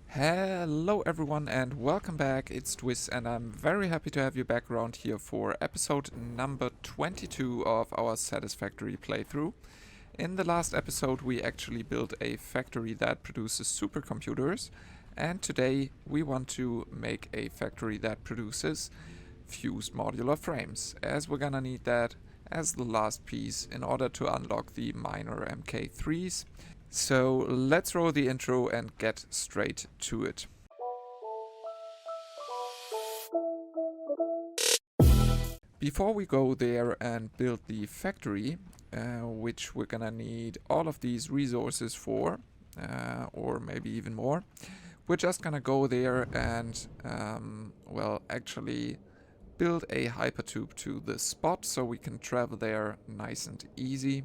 Hello everyone and welcome back, it's Twiz and I'm very happy to have you back around here for episode number 22 of our Satisfactory playthrough. In the last episode we actually built a factory that produces supercomputers, and today we want to make a factory that produces fused modular frames, as we're gonna need that as the last piece in order to unlock the minor MK3s. So let's roll the intro and get straight to it. Before we go there and build the factory, which we're gonna need all of these resources for, or maybe even more, we're just gonna go there and, actually build a hypertube to the spot so we can travel there nice and easy.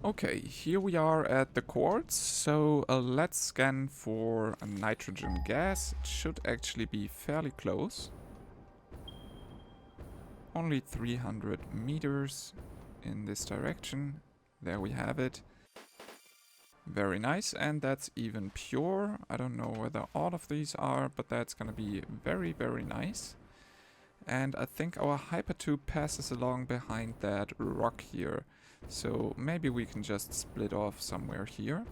Okay, here we are at the quartz, so let's scan for a nitrogen gas. It should actually be fairly close. Only 300 meters in this direction. There we have it. Very nice, and that's even pure. I don't know whether all of these are, but that's gonna be very, very nice. And I think our hypertube passes along behind that rock here. So maybe we can just split off somewhere here.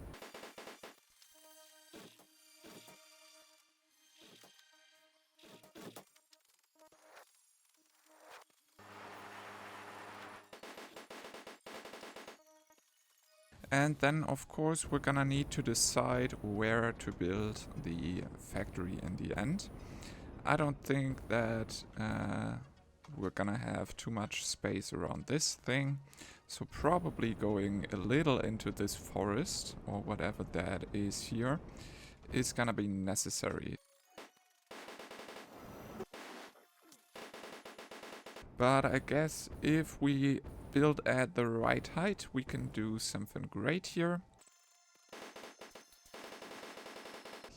And then of course we're gonna need to decide where to build the factory in the end. I don't think that we're gonna have too much space around this thing. So probably going a little into this forest, or whatever that is here, is gonna be necessary. But I guess if we build at the right height, we can do something great here.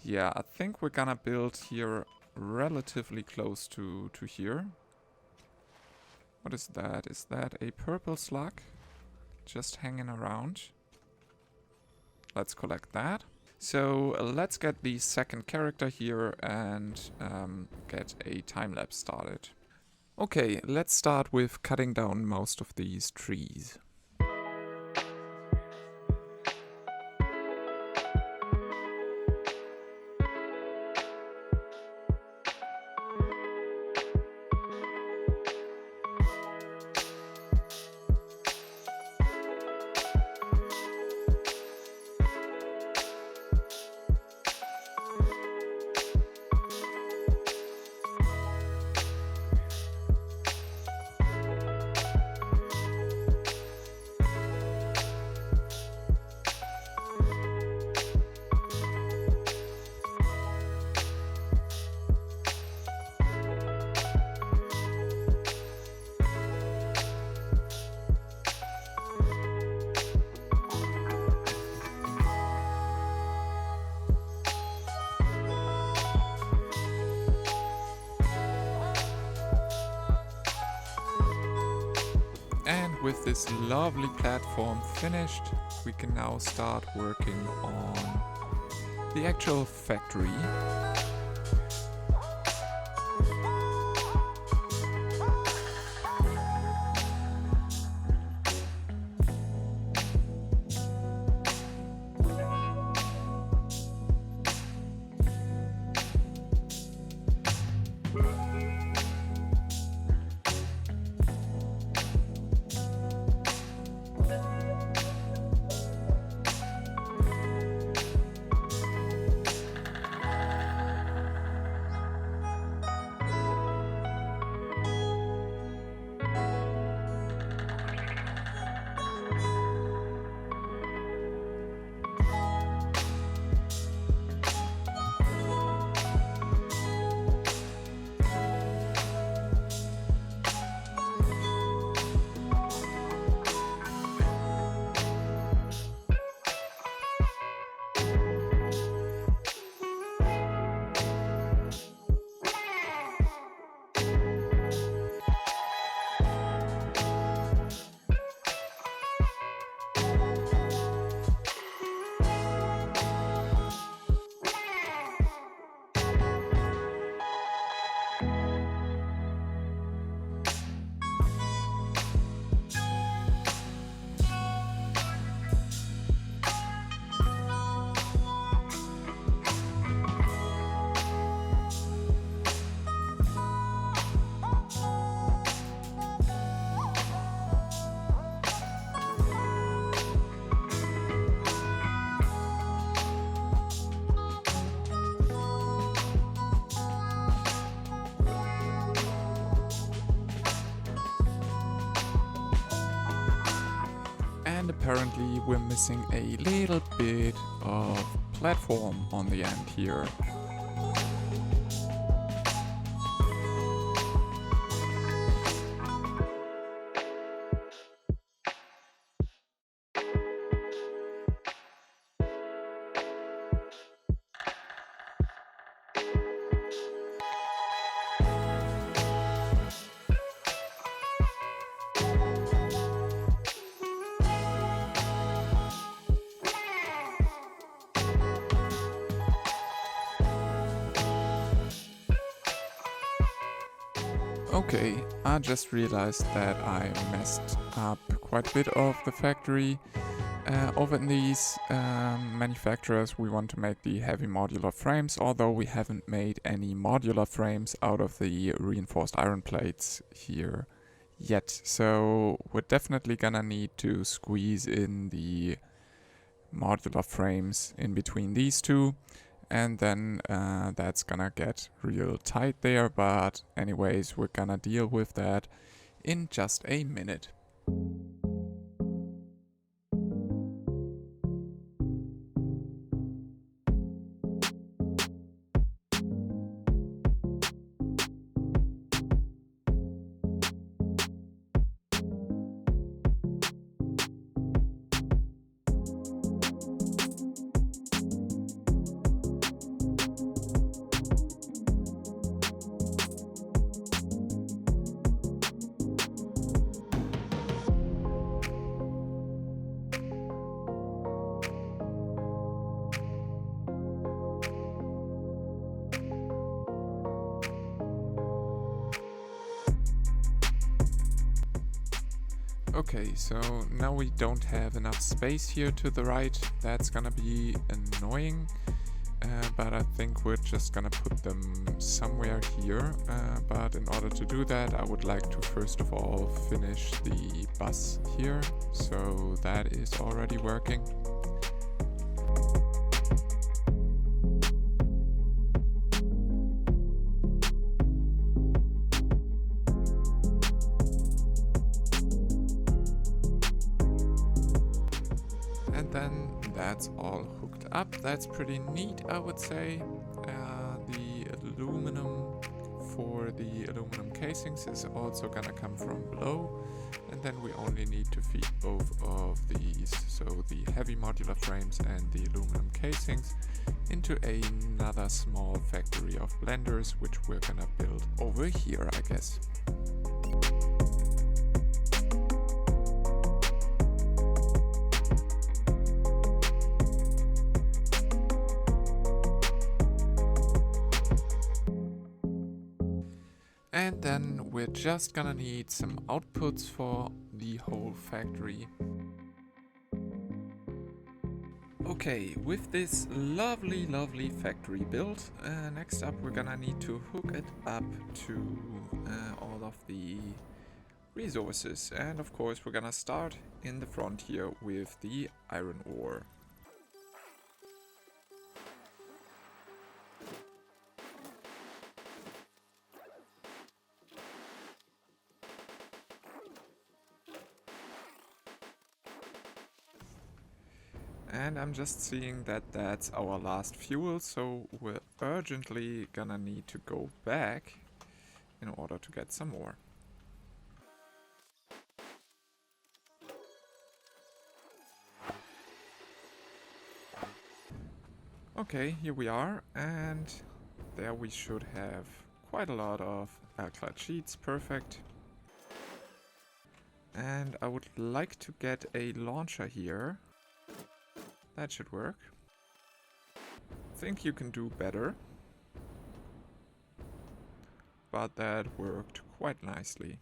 Yeah, I think we're gonna build here relatively close to here. What is that? Is that a purple slug? Just hanging around. Let's collect that. So let's get the second character here and get a time lapse started. Okay, let's start with cutting down most of these trees. And with this lovely platform finished, we can now start working on the actual factory. and apparently we're missing a little bit of platform on the end here. Okay, I just realized that I messed up quite a bit of the factory. Over in these manufacturers, we want to make the heavy modular frames, although we haven't made any modular frames out of the reinforced iron plates here yet. So we're definitely gonna need to squeeze in the modular frames in between these two. And then that's gonna get real tight there, but anyways, we're gonna deal with that in just a minute. Okay, so now we don't have enough space here to the right. That's gonna be annoying, but I think we're just gonna put them somewhere here. But in order to do that, I would like to first of all finish the bus here. So that is already working. And then that's all hooked up. That's pretty neat, I would say. The aluminum for the aluminum casings is also gonna come from below. And then we only need to feed both of these, so the heavy modular frames and the aluminum casings, into another small factory of blenders, which we're gonna build over here, I guess. And then we're just gonna need some outputs for the whole factory. Okay, with this lovely factory built, next up we're gonna need to hook it up to all of the resources. And of course we're gonna start in the front here with the iron ore. And I'm just seeing that that's our last fuel, so we're urgently gonna need to go back in order to get some more. Okay, here we are, and there we should have quite a lot of alkali sheets, perfect. And I would like to get a launcher here. That should work. Think you can do better. But that worked quite nicely.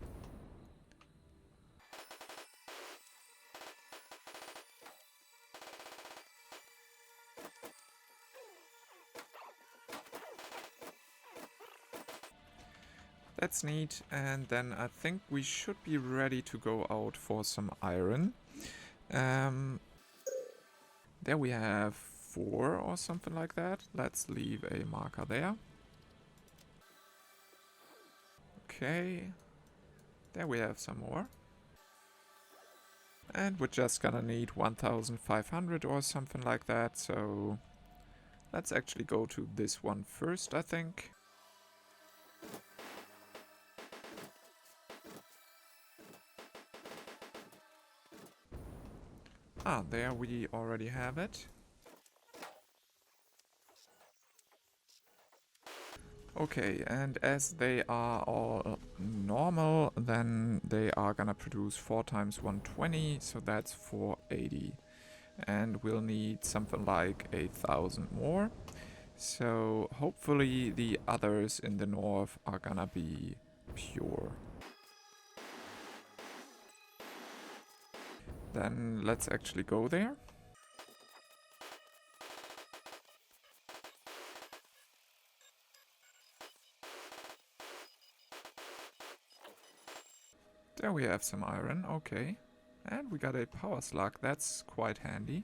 That's neat, and then I think we should be ready to go out for some iron. There we have 4 or something like that. Let's leave a marker there. Okay, there we have some more. And we're just gonna need 1500 or something like that, so let's actually go to this one first, I think. Ah, there we already have it. Okay, and as they are all normal, then they are gonna produce 4 times 120, so that's 480. And we'll need something like 8000 more. So hopefully the others in the north are gonna be pure. Then let's actually go there. There we have some iron, okay. And we got a power slug, that's quite handy.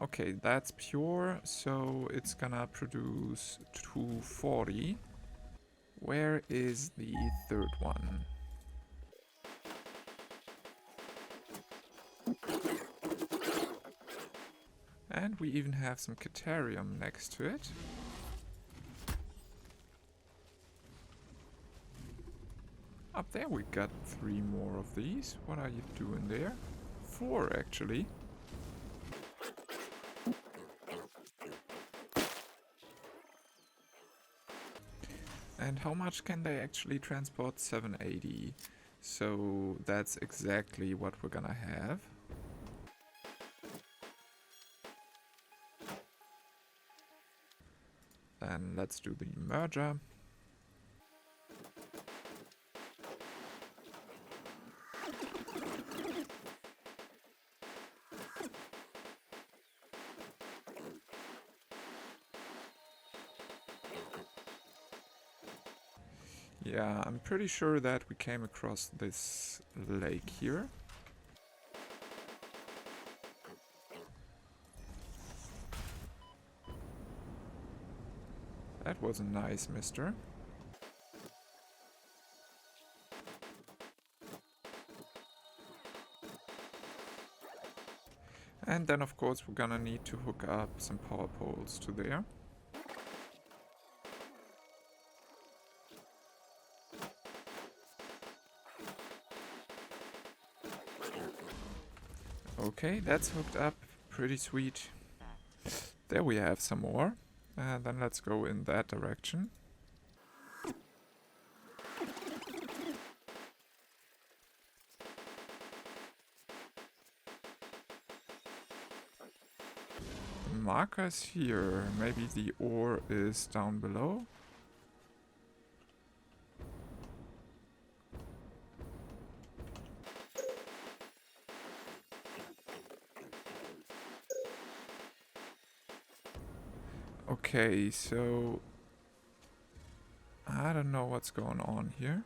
Okay, that's pure, so it's gonna produce 240. Where is the third one? And we even have some Caterium next to it. Up there we got 3 more of these. What are you doing there? 4 actually. And how much can they actually transport? 780. So that's exactly what we're gonna have. Then let's do the merger. Yeah, I'm pretty sure that we came across this lake here. That was a nice mister. And then of course we're gonna need to hook up some power poles to there. Okay, that's hooked up. Pretty sweet. There we have some more. Then let's go in that direction. The markers here. Maybe the ore is down below. Okay, so I don't know what's going on here.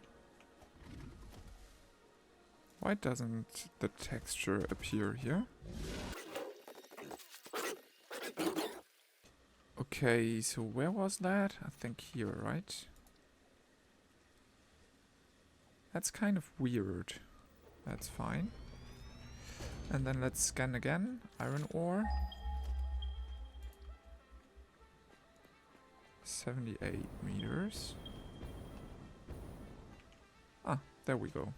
Why doesn't the texture appear here? Okay, so where was that? I think here, right? That's kind of weird. That's fine. And then let's scan again. Iron ore. 78 meters. Ah, there we go.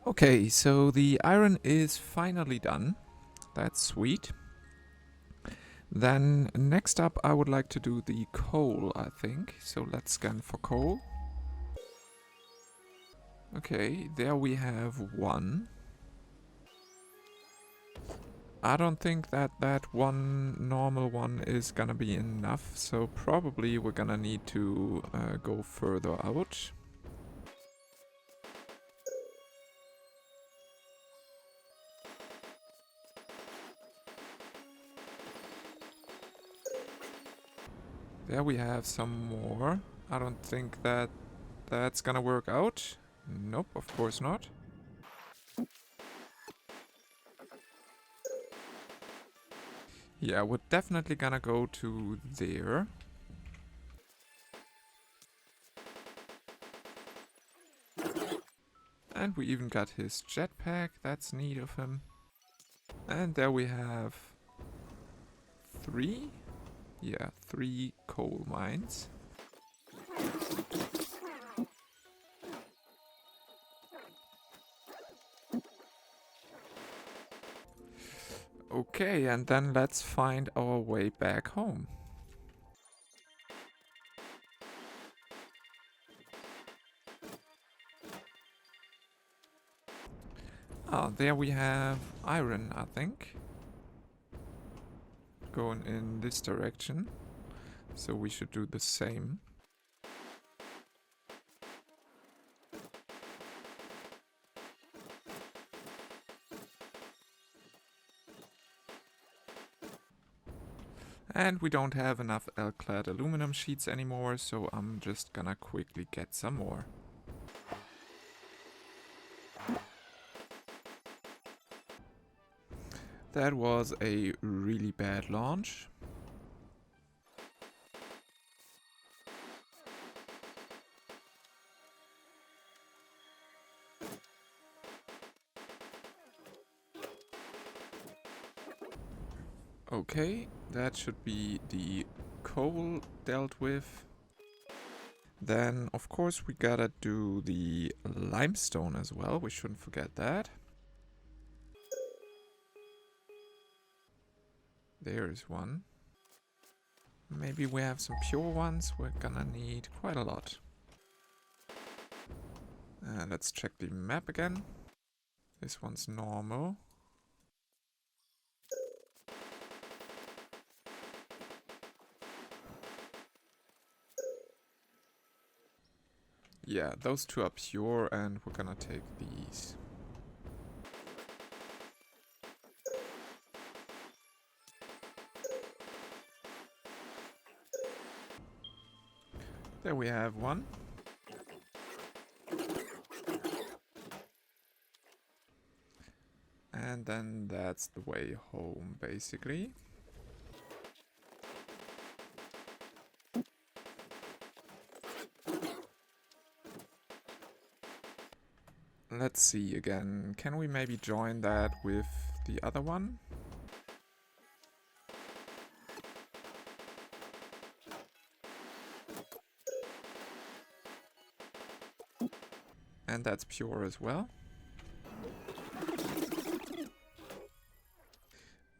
Okay, so the iron is finally done. That's sweet. Then next up I would like to do the coal, I think. So let's scan for coal. Okay, there we have 1. I don't think that that one normal one is gonna be enough, so probably we're gonna need to go further out. There we have some more. I don't think that that's gonna work out. Nope, of course not. Yeah, we're definitely gonna go to there. And we even got his jetpack, that's neat of him. And there we have 3? Yeah, 3 coal mines. Okay, and then let's find our way back home. Ah, there we have iron, I think. Going in this direction. So we should do the same. And we don't have enough L-clad aluminum sheets anymore, so I'm just gonna quickly get some more. That was a really bad launch. Okay, that should be the coal dealt with. Then, of course, we gotta do the limestone as well. We shouldn't forget that. There is one. Maybe we have some pure ones. We're gonna need quite a lot. Let's check the map again. This one's normal. Yeah, those two are pure, and we're gonna take these. There we have one. And then that's the way home, basically. Let's see again. Can we maybe join that with the other one? And that's pure as well.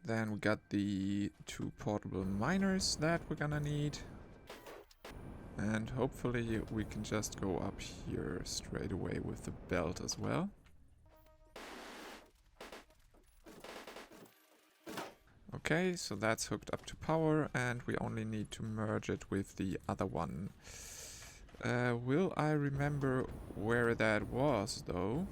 Then we got the 2 portable miners that we're gonna need. And hopefully we can just go up here straight away with the belt as well. Okay, so that's hooked up to power, and we only need to merge it with the other one. Will I remember where that was, though?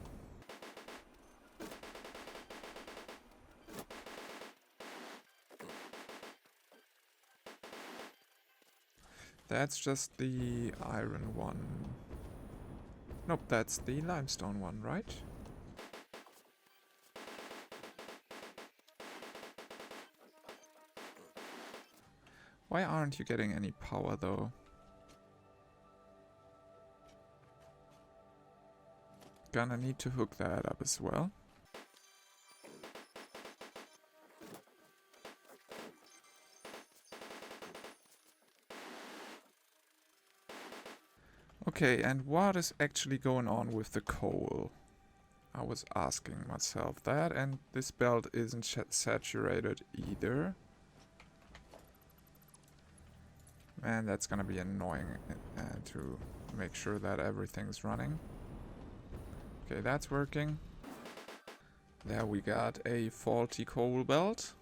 That's just the iron one. Nope, that's the limestone one, right? Why aren't you getting any power, though? Gonna need to hook that up as well. Okay, and what is actually going on with the coal? I was asking myself that, and this belt isn't saturated either. And that's gonna be annoying to make sure that everything's running. Okay, that's working. There we got a faulty coal belt.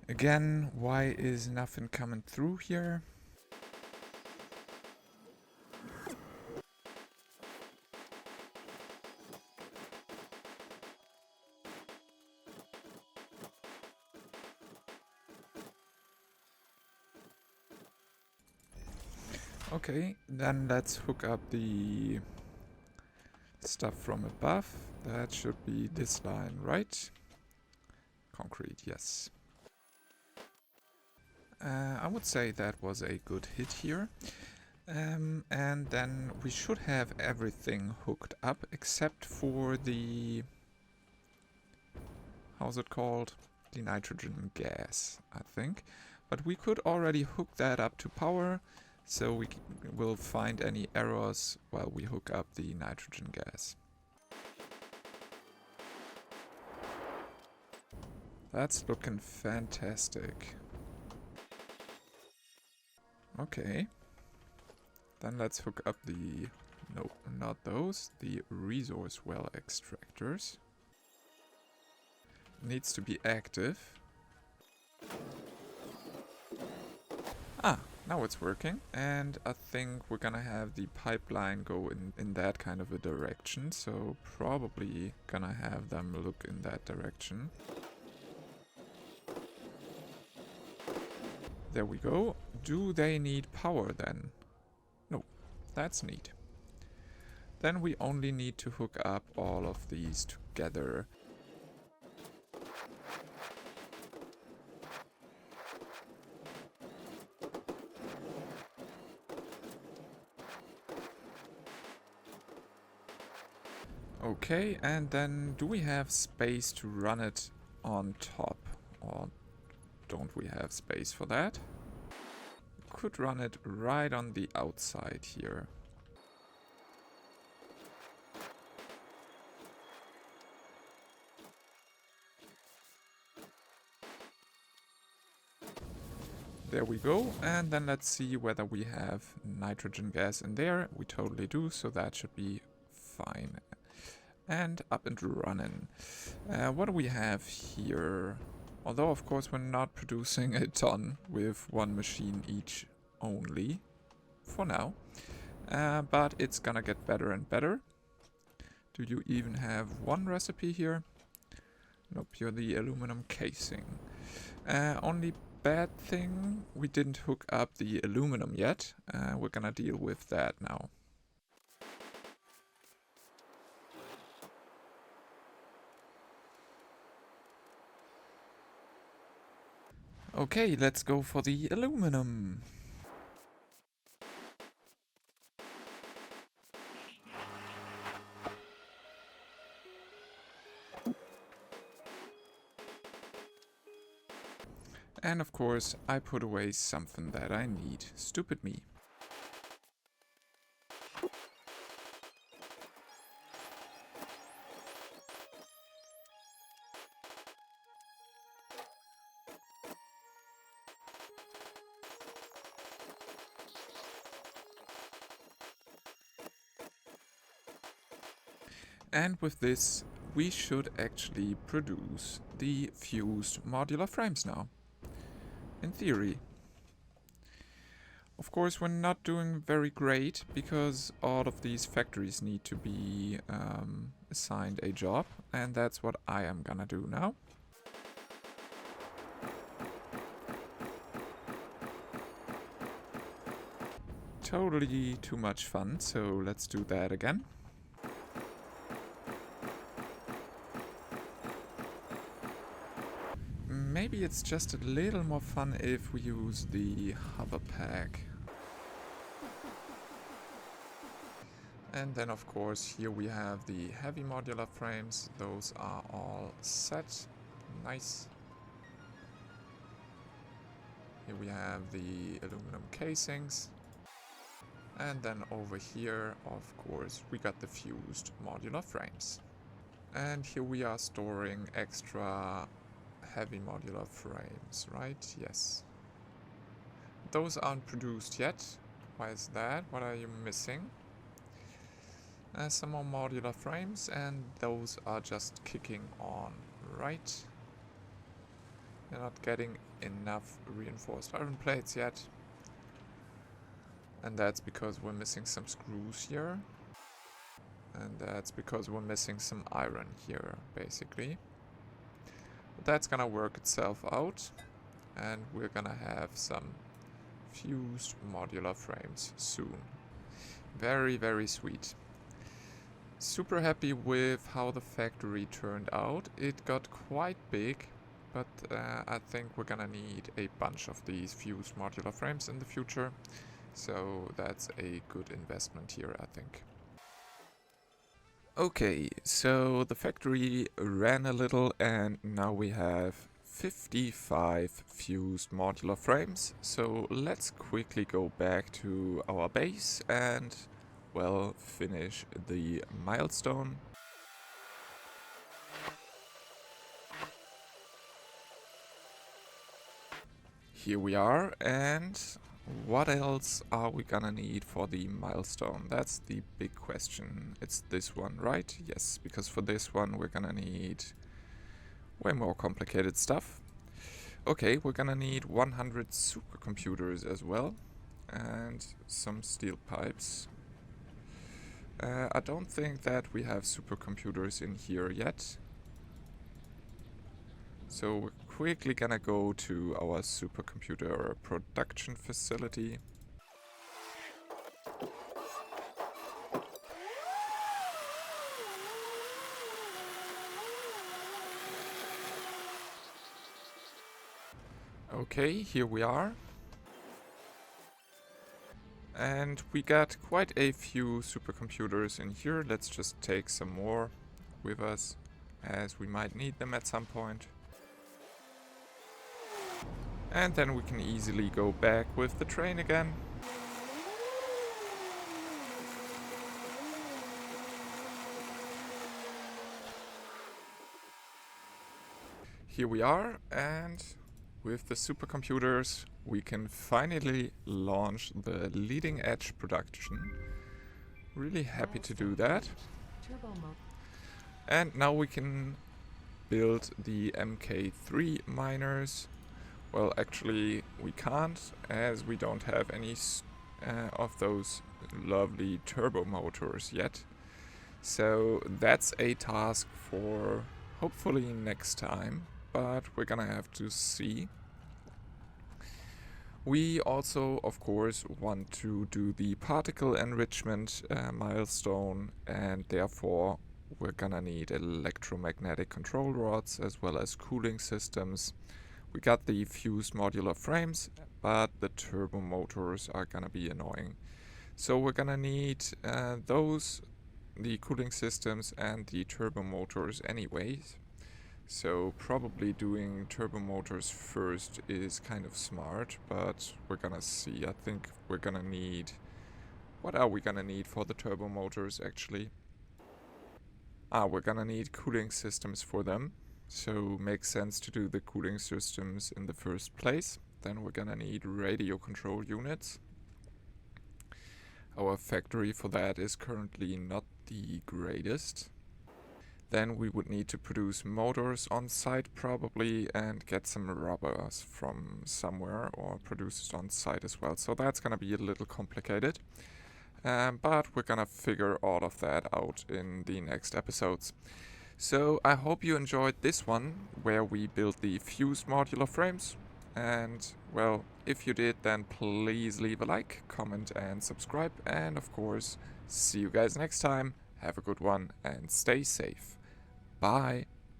Again, why is nothing coming through here? Okay, then let's hook up the stuff from above. That should be this line, right? Concrete, yes. I would say that was a good hit here. And then we should have everything hooked up except for the... how's it called? The nitrogen gas, I think. But we could already hook that up to power, so we will find any errors while we hook up the nitrogen gas. That's looking fantastic. Okay. Then let's hook up the... no, not those. The resource well extractors. Needs to be active. Ah, now it's working. And I think we're gonna have the pipeline go in that kind of a direction. So probably gonna have them look in that direction. There we go. Do they need power then? No, that's neat. Then we only need to hook up all of these together. Okay, and then do we have space to run it on top? Or don't we have space for that? Could run it right on the outside here. There we go, and then let's see whether we have nitrogen gas in there. We totally do, so that should be fine. And up and running. What do we have here? Although, of course, we're not producing a ton with one machine each only, for now. But it's gonna get better and better. Do you even have one recipe here? Nope, you're the aluminum casing. Only bad thing, we didn't hook up the aluminum yet. We're gonna deal with that now. Okay, let's go for the aluminum. And of course, I put away something that I need. Stupid me. And with this, we should actually produce the fused modular frames now. In theory. Of course, we're not doing very great because all of these factories need to be assigned a job, and that's what I am gonna do now. Totally too much fun, so let's do that again. Maybe it's just a little more fun if we use the hover pack. And then of course here we have the heavy modular frames. Those are all set. Nice. Here we have the aluminum casings. And then over here, of course, we got the fused modular frames. And here we are storing extra heavy modular frames, right? Yes. Those aren't produced yet. Why is that? What are you missing? Some more modular frames, and those are just kicking on, right? You're not getting enough reinforced iron plates yet. And that's because we're missing some screws here. And that's because we're missing some iron here, basically. But that's gonna work itself out. And we're gonna have some fused modular frames soon. Very, very sweet. Super happy with how the factory turned out. It got quite big, but I think we're gonna need a bunch of these fused modular frames in the future. So that's a good investment here, I think. Okay, so the factory ran a little and now we have 55 fused modular frames. So let's quickly go back to our base and, well, finish the milestone. Here we are, and what else are we gonna need for the milestone? That's the big question. It's this one, right? Yes, because for this one we're gonna need way more complicated stuff. Okay, we're gonna need 100 supercomputers as well, and some steel pipes. I don't think that we have supercomputers in here yet. So we're quickly gonna go to our supercomputer production facility. Okay, here we are. And we got quite a few supercomputers in here. Let's just take some more with us, as we might need them at some point. And then we can easily go back with the train again. Here we are, and with the supercomputers we can finally launch the leading edge production. Really happy to do that. And now we can build the MK3 miners. Well, actually we can't, as we don't have any of those lovely turbo motors yet. So that's a task for hopefully next time, but we're gonna have to see. We also, of course, want to do the particle enrichment milestone, and therefore we're gonna need electromagnetic control rods as well as cooling systems. We got the fused modular frames, but the turbo motors are gonna be annoying. So we're gonna need the cooling systems and the turbo motors anyways. So probably doing turbo motors first is kind of smart, but we're gonna see. I think we're gonna need... What are we gonna need for the turbo motors actually? We're gonna need cooling systems for them. So makes sense to do the cooling systems in the first place. Then we're gonna need radio control units. Our factory for that is currently not the greatest. Then we would need to produce motors on site probably, and get some rubbers from somewhere or produce it on site as well. So that's gonna be a little complicated. But we're gonna figure all of that out in the next episodes. So I hope you enjoyed this one, where we built the fused modular frames. And, well, if you did, then please leave a like, comment and subscribe. And of course, see you guys next time. Have a good one and stay safe. Bye.